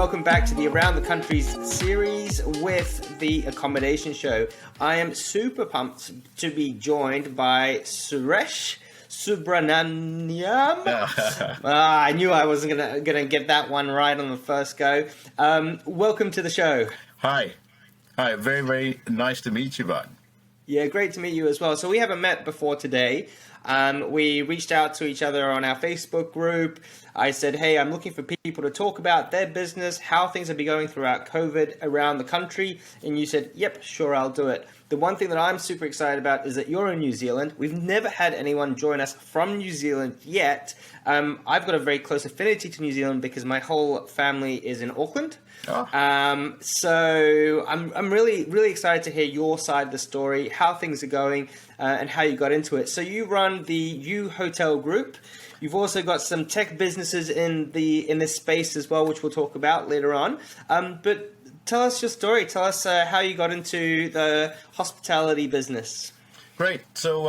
welcome back to the Around the Countries series with the Accommodation Show. I am super pumped to be joined by Suresh Subramaniam. I knew I wasn't gonna get that one right on the first go. Welcome to the show. Hi. Very, very nice to meet you, bud. Yeah, great to meet you as well. So we haven't met before today. We reached out to each other on our Facebook group. I said, hey, I'm looking for people to talk about their business, how things have been going throughout COVID around the country. And you said, yep, sure, I'll do it. The one thing that I'm super excited about is that you're in New Zealand. We've never had anyone join us from New Zealand yet. I've got a very close affinity to New Zealand because my whole family is in Auckland. Oh. So I'm really, really excited to hear your side of the story, how things are going, and how you got into it. So you run the U Hotel Group. You've also got some tech businesses in this space as well, which we'll talk about later on. But tell us your story. Tell us how you got into the hospitality business. Great. So,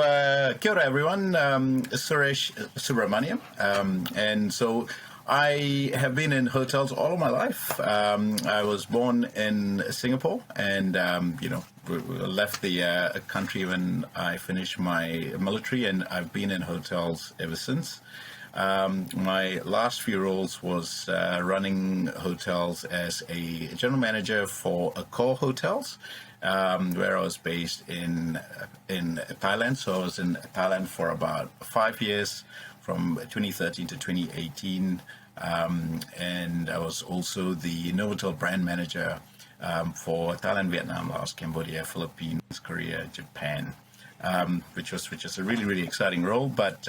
kia ora, everyone. Suresh Subramaniam. And so I have been in hotels all of my life. I was born in Singapore and, left the country when I finished my military, and I've been in hotels ever since. My last few roles was running hotels as a general manager for Accor Hotels, where I was based in Thailand. So I was in Thailand for about 5 years, from 2013 to 2018. And I was also the Novotel brand manager for Thailand, Vietnam, Laos, Cambodia, Philippines, Korea, Japan, which was a really, really exciting role. But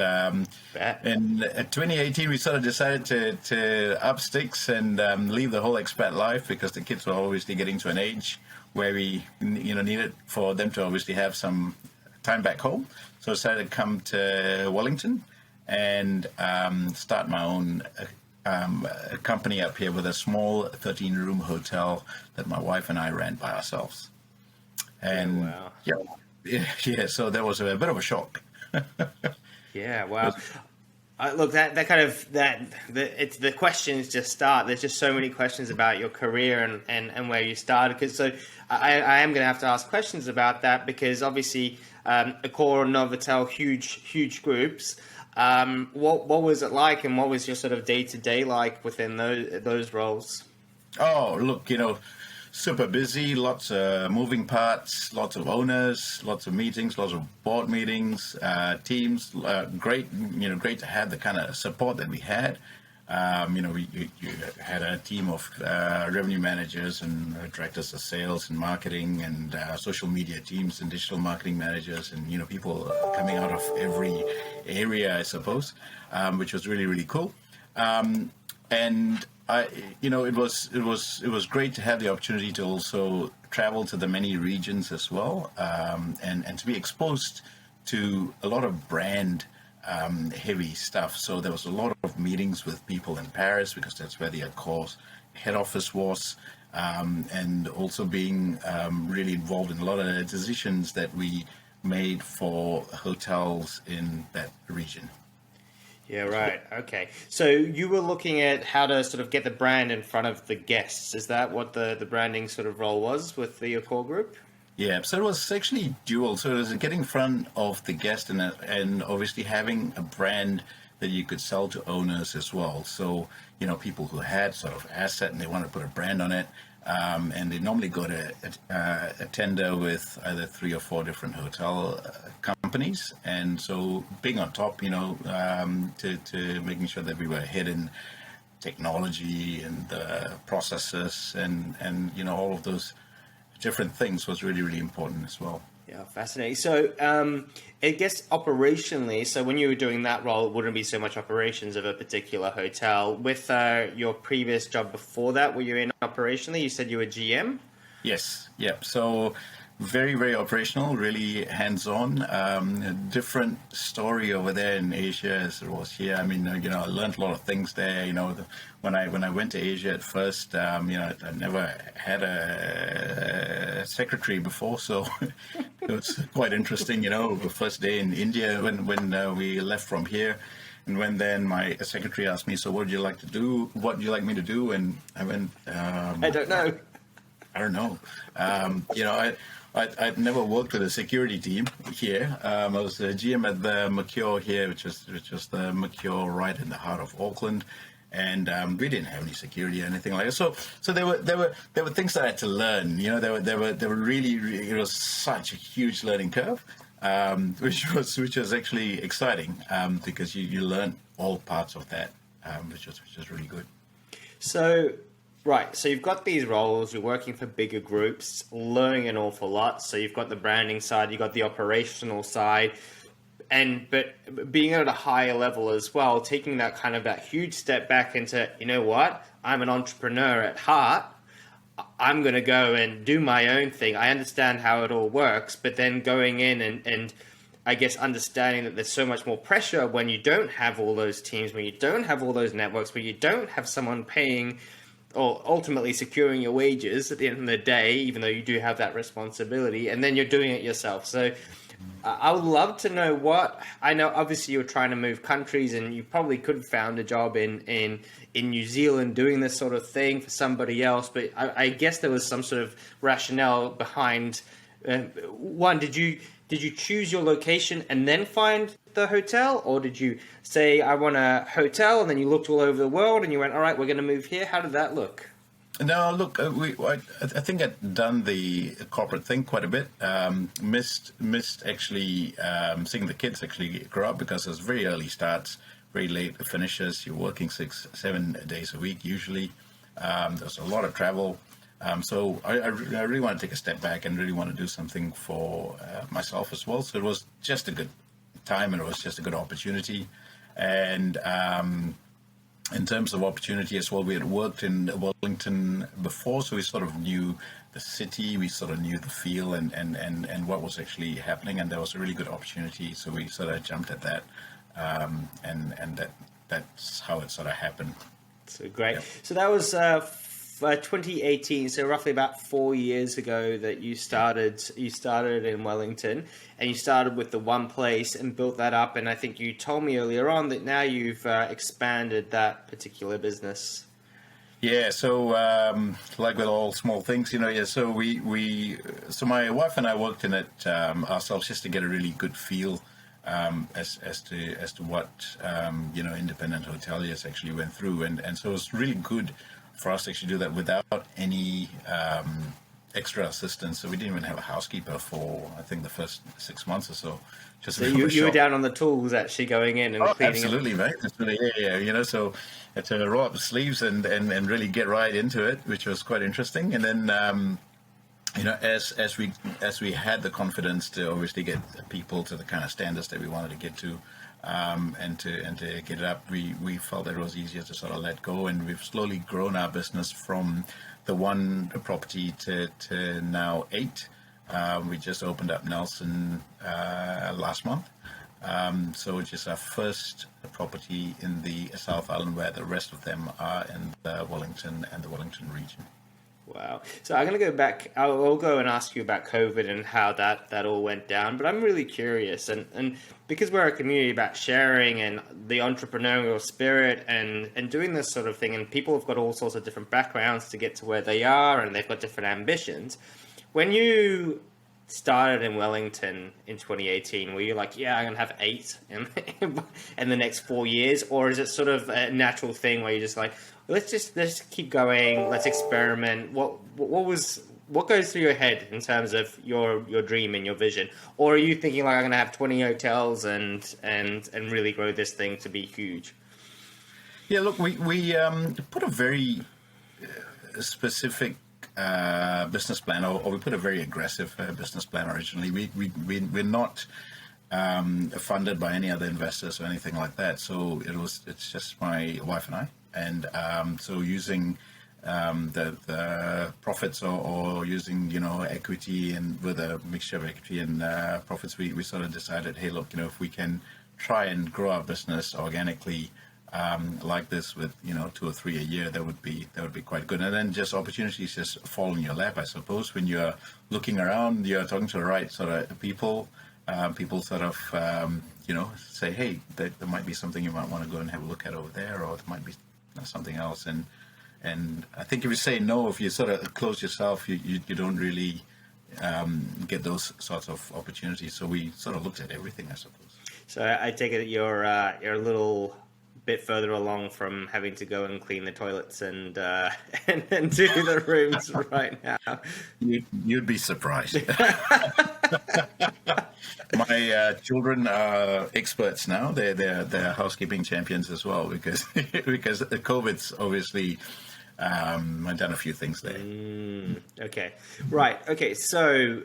in 2018, we sort of decided to up sticks and leave the whole expat life, because the kids were obviously getting to an age where we needed for them to obviously have some time back home. So I decided to come to Wellington and start my own company up here with a small 13-room hotel that my wife and I ran by ourselves. And wow. Yeah, so that was a bit of a shock. Yeah, wow. Look, the questions just start. There's just so many questions about your career and where you started. Because I am going to have to ask questions about that, because obviously Accor and Novotel, huge groups. What was it like, and what was your sort of day-to-day like within those roles? Oh, look, super busy, lots of moving parts, lots of owners, lots of meetings, lots of board meetings, teams. Great to have the kind of support that we had. You had a team of revenue managers and directors of sales and marketing, and social media teams and digital marketing managers, and people coming out of every area, I suppose, which was really, really cool. And it was great to have the opportunity to also travel to the many regions as well, and to be exposed to a lot of brand heavy stuff. So there was a lot of meetings with people in Paris, because that's where the Accor head office was, and also being really involved in a lot of the decisions that we made for hotels in that region. Yeah, right. Okay. So you were looking at how to sort of get the brand in front of the guests. Is that what the branding sort of role was with the Accor Group? Yeah, so it was actually dual. So it was getting in front of the guest and obviously having a brand that you could sell to owners as well. So, people who had sort of asset and they want to put a brand on it, and they normally go to a tender with either 3 or 4 different hotel companies. And so being on top, to making sure that we were ahead in technology and processes and all of those different things was really, really important as well. Yeah, fascinating. So I guess operationally, so when you were doing that role, it wouldn't be so much operations of a particular hotel. With your previous job before that, were you in operationally? You said you were GM? Yes. Yep. So very, very operational, really hands-on. A different story over there in Asia as it was here. I mean, I learned a lot of things there. When I went to Asia at first, I never had a secretary before, so it was quite interesting. The first day in India when we left from here, And when then my secretary asked me, so what would you like to do? What do you like me to do? And I went, I don't know. I don't know. I'd never worked with a security team here. I was the GM at the Mercure here, which was the Mercure right in the heart of Auckland, and we didn't have any security or anything like that. So there were things that I had to learn. There were really it was such a huge learning curve, which was actually exciting because you learn all parts of that, which was really good. So, right, so you've got these roles, you're working for bigger groups, learning an awful lot. So you've got the branding side, you've got the operational side, but being at a higher level as well, taking that huge step back into, you know what, I'm an entrepreneur at heart. I'm going to go and do my own thing. I understand how it all works, but then going in and I guess understanding that there's so much more pressure when you don't have all those teams, when you don't have all those networks, when you don't have someone paying or ultimately securing your wages at the end of the day, even though you do have that responsibility, and then you're doing it yourself. So I would love to know I know obviously you were trying to move countries and you probably could have found a job in New Zealand doing this sort of thing for somebody else, but I guess there was some sort of rationale behind, one, did you choose your location and then find the hotel, or did you say, I want a hotel, and then you looked all over the world and you went, all right, we're going to move here? How did that look? No, look, I think I'd done the corporate thing quite a bit. Missed actually seeing the kids actually grow up because it was very early starts, very late finishes. You're working 6-7 days a week usually. There's a lot of travel. So I really want to take a step back and really want to do something for myself as well. So it was just a good time and it was just a good opportunity. And in terms of opportunity as well, we had worked in Wellington before, so we sort of knew the city, we sort of knew the feel and what was actually happening, and there was a really good opportunity, so we sort of jumped at that, and that's how it sort of happened. So great. Yeah. So that was 2018, so roughly about 4 years ago that you started in Wellington, and you started with the one place and built that up, and I think you told me earlier on that now you've expanded that particular business. Yeah, so like with all small things, so so my wife and I worked in it ourselves just to get a really good feel as to what independent hoteliers actually went through, and so it was really good for us to actually do that without any extra assistance. So we didn't even have a housekeeper for, I think, the first 6 months or so. So you were down on the tools actually going in and cleaning. Absolutely, mate. Yeah. So I had to roll up the sleeves and really get right into it, which was quite interesting. And then, as we had the confidence to obviously get people to the kind of standards that we wanted to get to, and to get it up, we felt that it was easier to sort of let go, and we've slowly grown our business from the one property to now 8. We just opened up Nelson last month, so which is our first property in the South Island, where the rest of them are in the Wellington and the Wellington region. Wow. So I'm going to go back. I'll go and ask you about COVID and how that all went down. But I'm really curious. And because we're a community about sharing and the entrepreneurial spirit and doing this sort of thing, and people have got all sorts of different backgrounds to get to where they are, and they've got different ambitions. When you started in Wellington in 2018, were you like, yeah, I'm going to have 8 in the next 4 years? Or is it sort of a natural thing where you're just like, let's keep going, let's experiment? What goes through your head in terms of your dream and your vision? Or are you thinking like, I'm going to have 20 hotels and really grow this thing to be huge? Yeah, look, we put a very specific business plan, or we put a very aggressive business plan originally. We're not funded by any other investors or anything like that. So it's just my wife and I. And so using the profits or using, equity, and with a mixture of equity and profits, we sort of decided, hey, look, if we can try and grow our business organically like this with, 2 or 3 a year, that would be quite good. And then just opportunities just fall in your lap, I suppose. When you're looking around, you're talking to the right sort of people, people sort of, say, hey, there might be something you might want to go and have a look at over there, or it might be something else. And I think if you say no, if you sort of close yourself, you don't really get those sorts of opportunities. So we sort of looked at everything, I suppose. So I take it you're a little bit further along from having to go and clean the toilets and and do the rooms right now. You'd be surprised. My children are experts now. They're housekeeping champions as well, because COVID's obviously I've done a few things there. Okay, right. Okay, so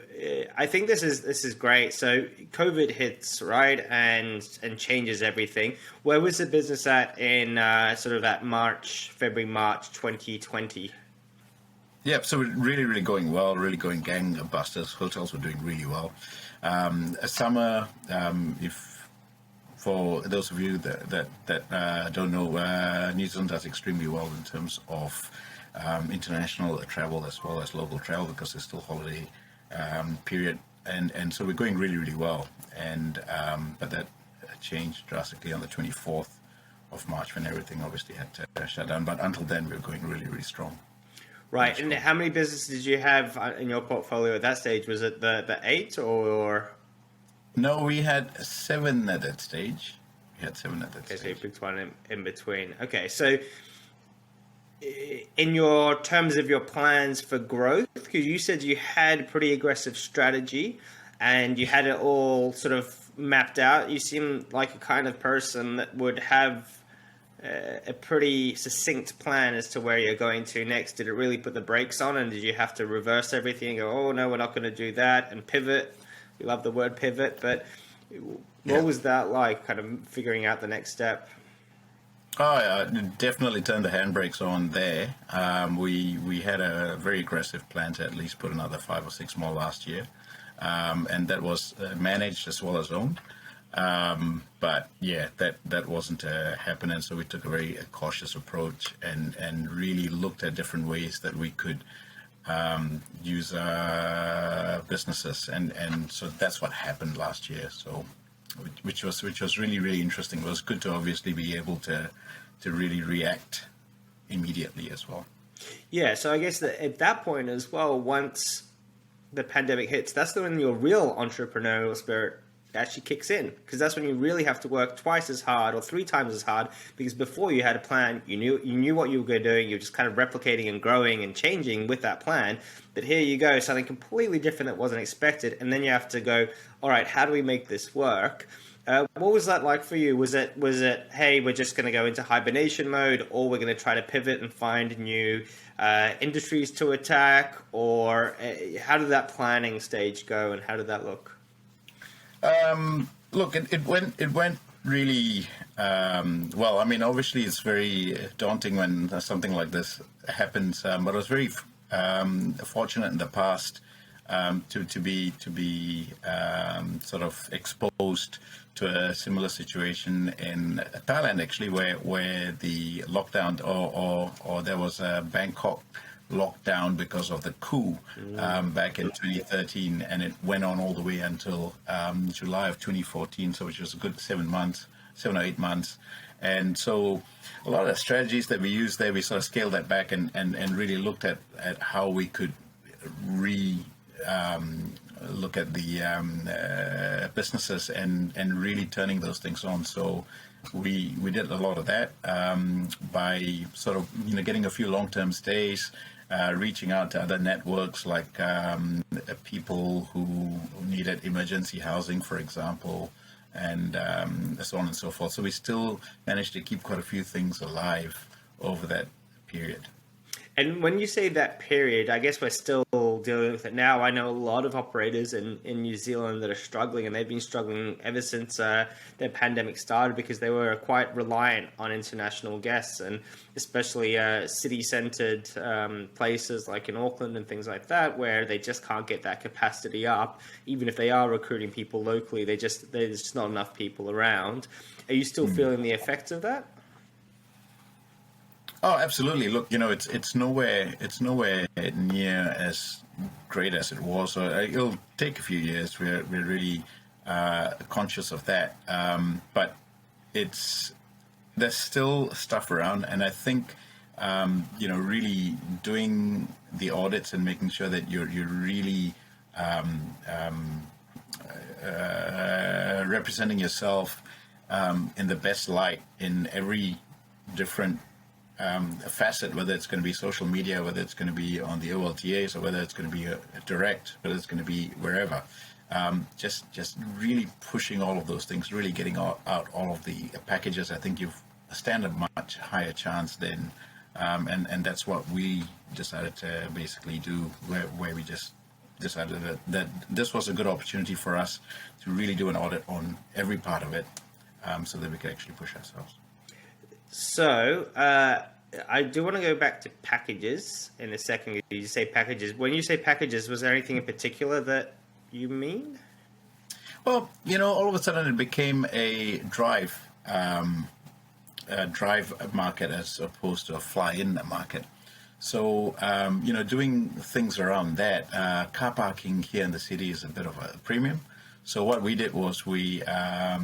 I think this is great. So COVID hits, right, and changes everything. Where was the business at in sort of that February, March 2020? Yeah, so we're really going well, really going gangbusters. Hotels were doing really well. Summer, if for those of you that don't know, New Zealand does extremely well in terms of international travel as well as local travel, because it's still holiday period, and so we're going really well. And but that changed drastically on the 24th of March, when everything obviously had to shut down. But until then, we were going really strong. Right. And how many businesses did you have in your portfolio at that stage? Was it the 8 or? No, we had 7 at that stage. Okay, so you picked one in between. Okay, so in your terms of your plans for growth, because you said you had a pretty aggressive strategy and you had it all sort of mapped out, you seem like a kind of person that would have a pretty succinct plan as to where you're going to next. Did it really put the brakes on, and did you have to reverse everything and go, oh no, we're not going to do that, and pivot? We love the word pivot, but what was that like, kind of figuring out the next step? Oh, yeah, definitely turned the handbrakes on there. We had a very aggressive plan to at least put another 5 or 6 more last year, and that was managed as well as owned. But yeah, that wasn't happening. So we took a very cautious approach and really looked at different ways that we could use businesses, and so that's what happened last year. So, which was really interesting. It was good to obviously be able to really react immediately as well. Yeah. So I guess that at that point as well, once the pandemic hits, that's when your real entrepreneurial spirit actually kicks in, because that's when you really have to work twice as hard or 3 times as hard, because before you had a plan, you knew what you were going to do, you're just kind of replicating and growing and changing with that plan. But here you go, something completely different that wasn't expected, and then you have to go, all right, how do we make this work? What was that like for you? Was it hey, we're just going to go into hibernation mode, or we're going to try to pivot and find new industries to attack, or how did that planning stage go, and how did that look? Look, it went really well. I mean, obviously, it's very daunting when something like this happens. But I was very fortunate in the past to be sort of exposed to a similar situation in Thailand, actually, where the lockdown or there was a Bangkok lockdown because of the coup back in 2013, and it went on all the way until July of 2014, so which was a good 7 or 8 months. And so a lot of the strategies that we used there, we sort of scaled that back and really looked at how we could look at the businesses and really turning those things on. So we did a lot of that by sort of getting a few long-term stays, reaching out to other networks like people who needed emergency housing, for example, and so on and so forth. So we still managed to keep quite a few things alive over that period. And when you say that period, I guess we're still dealing with it now. I know a lot of operators in New Zealand that are struggling, and they've been struggling ever since the pandemic started, because they were quite reliant on international guests, and especially city-centered places like in Auckland and things like that, where they just can't get that capacity up. Even if they are recruiting people locally, there's just not enough people around. Are you still feeling the effects of that? Oh, absolutely. Look, it's nowhere near as great as it was. So it'll take a few years. We're really conscious of that. But there's still stuff around, and I think really doing the audits and making sure that you're really representing yourself in the best light in every different facet, whether it's going to be social media, whether it's going to be on the OLTAs, or whether it's going to be a direct, whether it's going to be wherever. Just really pushing all of those things, really getting out all of the packages. I think you stand a much higher chance then, and that's what we decided to basically do, where we just decided that this was a good opportunity for us to really do an audit on every part of it, so that we could actually push ourselves. So I do want to go back to packages in a second. You say packages. When you say packages, was there anything in particular that you mean? Well, all of a sudden it became a drive market as opposed to a fly-in market. So, doing things around that, car parking here in the city is a bit of a premium. So what we did was we, got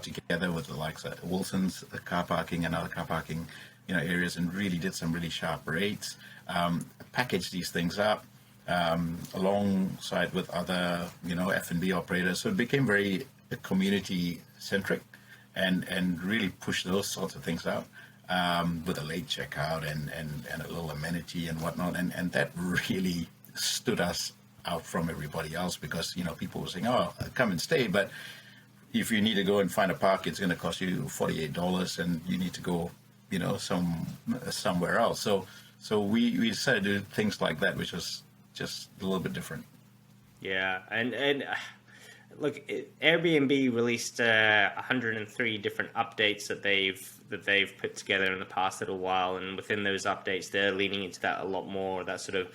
together with the likes of Wilson's car parking and other car parking, areas, and really did some really sharp rates, packaged these things up, alongside with other, F&B operators. So it became very community centric, and really pushed those sorts of things out, with a late checkout and a little amenity and whatnot. And that really stood us out from everybody else, because, people were saying, oh, come and stay, but if you need to go and find a park, it's going to cost you $48 and you need to go, somewhere else. So we decided to do things like that, which was just a little bit different. Yeah, and look, Airbnb released 103 different updates that they've put together in the past little while, and within those updates, they're leaning into that a lot more. That sort of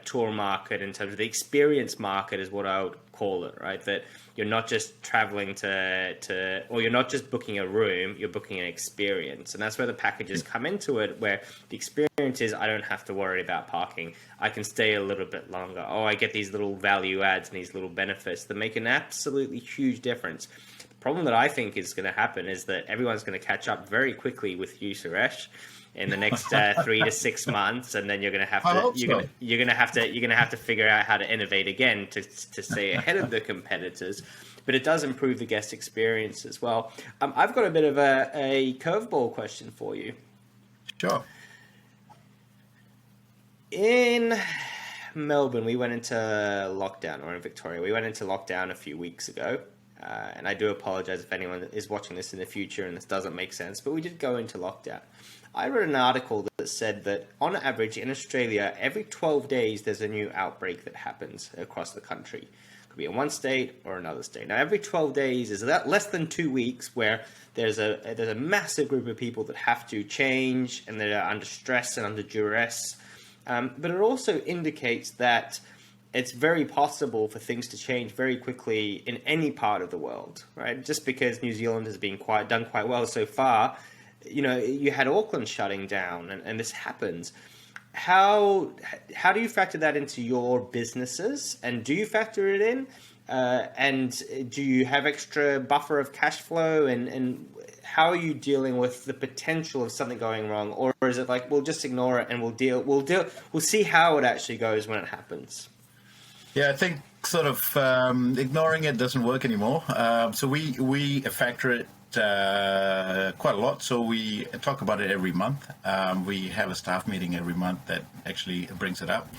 tour market, in terms of the experience market, is what I would call it, right? That you're not just traveling or you're not just booking a room, you're booking an experience. And that's where the packages come into it, where the experience is, I don't have to worry about parking. I can stay a little bit longer. Oh, I get these little value adds and these little benefits that make an absolutely huge difference. The problem that I think is going to happen is that everyone's going to catch up very quickly with you, Suresh, in the next 3 to 6 months, and then you're going to have to you're going to have to figure out how to innovate again to stay ahead of the competitors. But it does improve the guest experience as well. I've got a bit of a curveball question for you. Sure. In Melbourne, we went into lockdown, or in Victoria, we went into lockdown a few weeks ago. And I do apologize if anyone is watching this in the future and this doesn't make sense, but we did go into lockdown. I read an article that said that on average in Australia, every 12 days there's a new outbreak that happens across the country. It could be in one state or another state. Now, every 12 days is less than 2 weeks where there's a massive group of people that have to change, and they're under stress and under duress. But it also indicates that it's very possible for things to change very quickly in any part of the world, right? Just because New Zealand has been done quite well so far, you had Auckland shutting down, and this happens. How do you factor that into your businesses, and do you factor it in? And do you have extra buffer of cash flow, and how are you dealing with the potential of something going wrong, or is it like, we'll just ignore it and we'll see how it actually goes when it happens? Yeah, I think sort of ignoring it doesn't work anymore. So we factor it quite a lot. So we talk about it every month. We have a staff meeting every month that actually brings it up.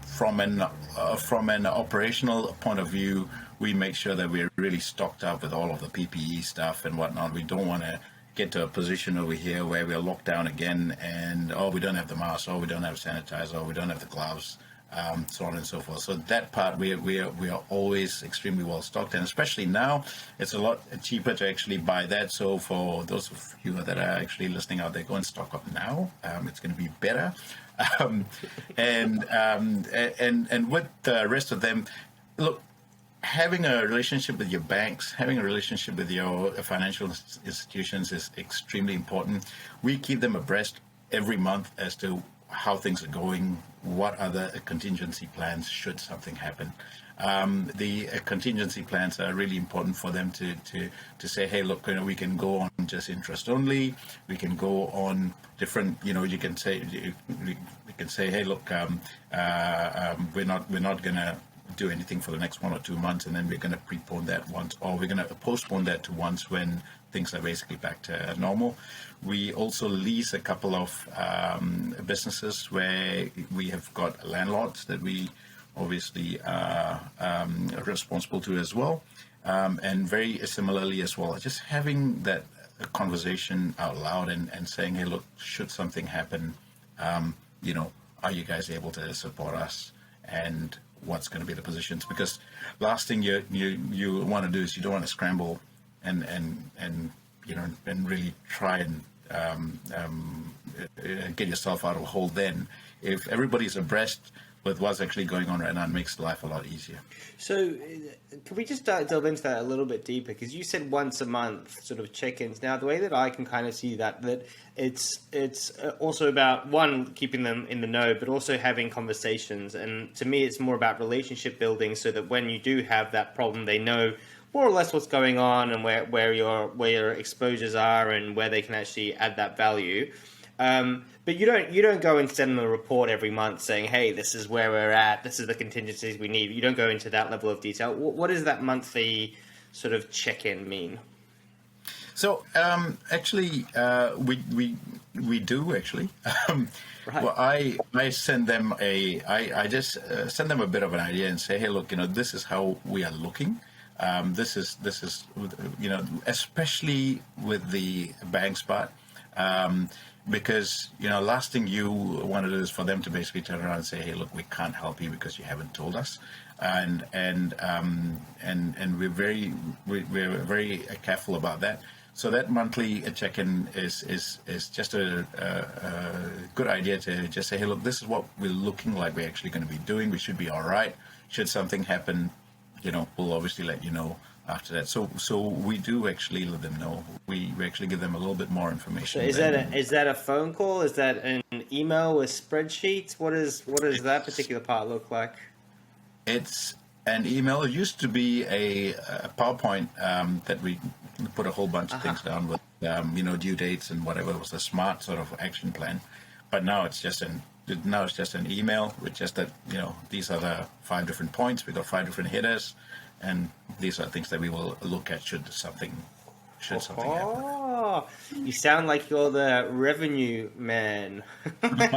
From an operational point of view, we make sure that we're really stocked up with all of the PPE stuff and whatnot. We don't want to get to a position over here where we're locked down again and, we don't have the mask, we don't have sanitizer, we don't have the gloves. So on and so forth. So that part we are always extremely well stocked, and especially now it's a lot cheaper to actually buy that. So for those of you that are actually listening out there, go and stock up now. It's going to be better, and with the rest of them, look. Having a relationship with your banks, having a relationship with your financial institutions is extremely important. We keep them abreast every month as to how things are going, what are the contingency plans should something happen. The contingency plans are really important for them to say, hey, look, we can go on just interest only. We can go on different, you can say, we can say, hey, look, we're not going to do anything for the next 1 or 2 months, and then we're going to prepone that once, or we're going to postpone that to once when things are basically back to normal. We also lease a couple of businesses where we have got landlords that we obviously are responsible to as well. And very similarly as well, just having that conversation out loud and saying, hey, look, should something happen, are you guys able to support us? And what's going to be the positions? Because last thing you want to do is you don't want to scramble and really try and get yourself out of a hole. Then, if everybody's abreast with what's actually going on right now, it makes life a lot easier. So, can we just delve into that a little bit deeper? Because you said once a month sort of check-ins. Now, the way that I can kind of see that it's also about, one, keeping them in the know, but also having conversations. And to me, it's more about relationship building, so that when you do have that problem, they know more or less what's going on and where your exposures are and where they can actually add that value. But you don't go and send them a report every month saying, hey, this is where we're at, this is the contingencies we need. You don't go into that level of detail. What does that monthly sort of check-in mean? So actually, we do actually. Right. Well, I send them I just send them a bit of an idea and say, hey, look, this is how we are looking. This is especially with the banks part. Because last thing you want to do is for them to basically turn around and say, hey, look, we can't help you because you haven't told us, and we're very careful about that. So that monthly check-in is just a good idea to just say, hey, look, this is what we're looking like we're actually going to be doing. We should be all right. Should something happen, we'll obviously let you know after that. So we do actually let them know. We actually give them a little bit more information. So is that a phone call? Is that an email with spreadsheets? What does that particular part look like? It's an email. It used to be a PowerPoint that we put a whole bunch of things down with due dates and whatever. It was a smart sort of action plan. But now it's just an email with just that, these are the 5 different points. We've got 5 different headers. And these are things that we will look at should something happen. You sound like you're the revenue man.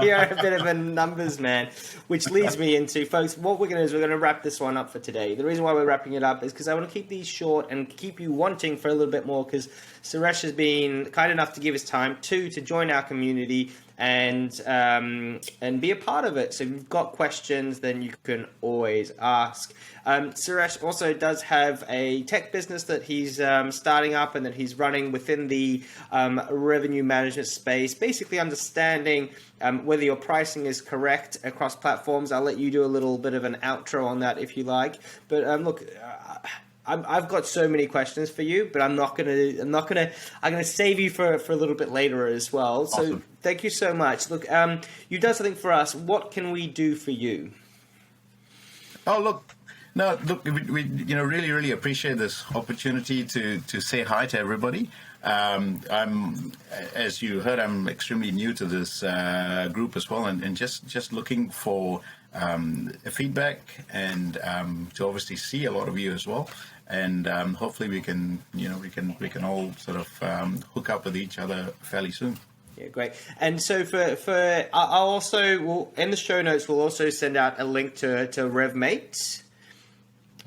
You're a bit of a numbers man, which leads me into, folks, what we're going to do is we're going to wrap this one up for today. The reason why we're wrapping it up is because I want to keep these short and keep you wanting for a little bit more, because Suresh has been kind enough to give his time, to join our community and be a part of it. So if you've got questions, then you can always ask. Suresh also does have a tech business that he's starting up and that he's running within the revenue management space, basically understanding whether your pricing is correct across platforms. I'll let you do a little bit of an outro on that if you like. But look, I've got so many questions for you, but I'm gonna save you for a little bit later as well. Awesome. So thank you so much. Look, you've done something for us. What can we do for you? Oh, look. No, look, we really, really appreciate this opportunity to say hi to everybody. As you heard, I'm extremely new to this group as well, and just looking for feedback and to obviously see a lot of you as well. And hopefully we can all sort of hook up with each other fairly soon. Yeah, great. And so I'll also, in the show notes, we'll also send out a link to RevMate.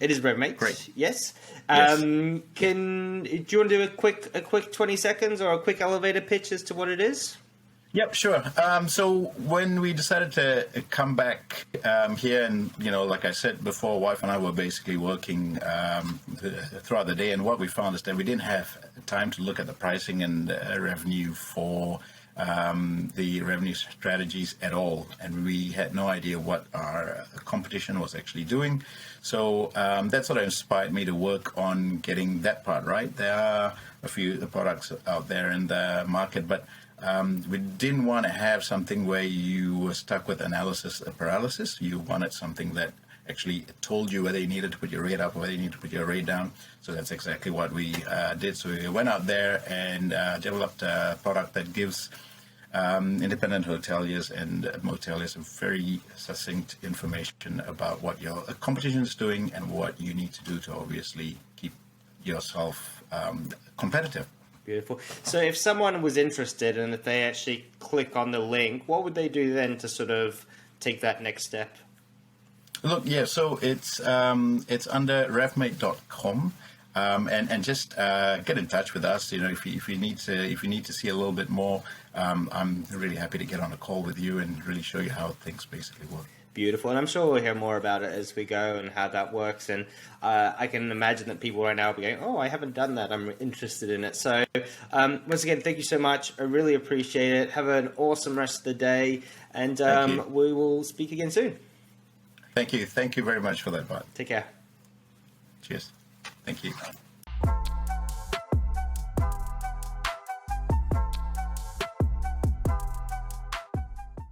It is RevMate. Great. Yes. Yes. Do you want to do a quick 20 seconds or a quick elevator pitch as to what it is? Yep, sure. So when we decided to come back here, and like I said before, wife and I were basically working throughout the day, and what we found is that we didn't have time to look at the pricing and revenue for the revenue strategies at all, and we had no idea what our competition was actually doing. So that sort of inspired me to work on getting that part right. There are a few products out there in the market, but We didn't want to have something where you were stuck with analysis paralysis. You wanted something that actually told you whether you needed to put your rate up or whether you needed to put your rate down. So that's exactly what we did. So we went out there and developed a product that gives independent hoteliers and moteliers very succinct information about what your competition is doing and what you need to do to obviously keep yourself competitive. Beautiful. So if someone was interested and if they actually click on the link, what would they do then to sort of take that next step? Look, yeah, so it's under revmate.com. And just get in touch with us. You know, if you need to see a little bit more, I'm really happy to get on a call with you and really show you how things basically work. Beautiful, and I'm sure we'll hear more about it as we go and how that works. And I can imagine that people right now will be going, "Oh, I haven't done that. I'm interested in it." So once again, thank you so much. I really appreciate it. Have an awesome rest of the day, and we will speak again soon. Thank you very much for that, Bart. Take care. Cheers. Thank you.